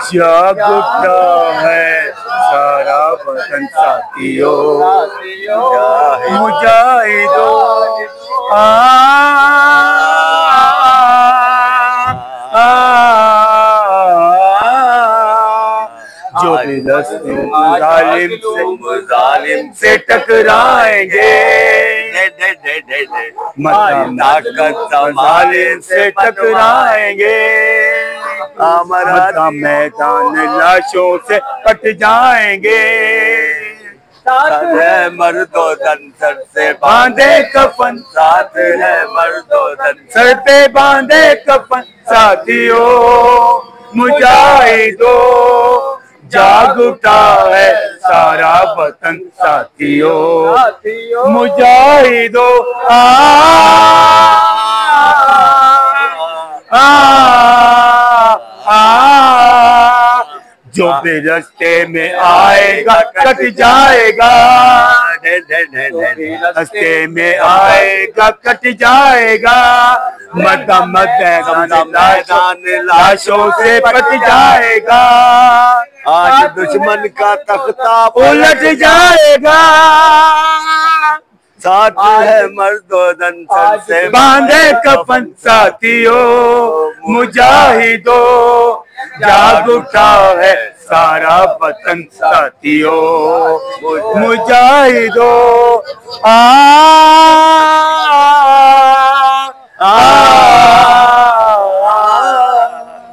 जाग उठा है सारा वतन साथियों, मुजाहिदों जो भी जालिम से टकराएंगे, जालिम से टकराएंगे, हमारा मैदान लाशों से कट जाएंगे। साथ है मर्दो तन सर से बांधे कफन, साथ है मर्दो तन सर पे बांधे कफन साथियों, मुजाहिदों जाग उठा है सारा वतन साथियों, मुजाहिदों जो भी रास्ते में आएगा कट जाएगा, रास्ते में आएगा कट जाएगा, मैदान लाशों से पट जाएगा, आज दुश्मन का तख्ता उलट जाएगा। साथ है मर्दो तन से बांधे कफन साथियों, मुजाहिदों जाग उठा है सारा वतन साथियों, मुजाहिदों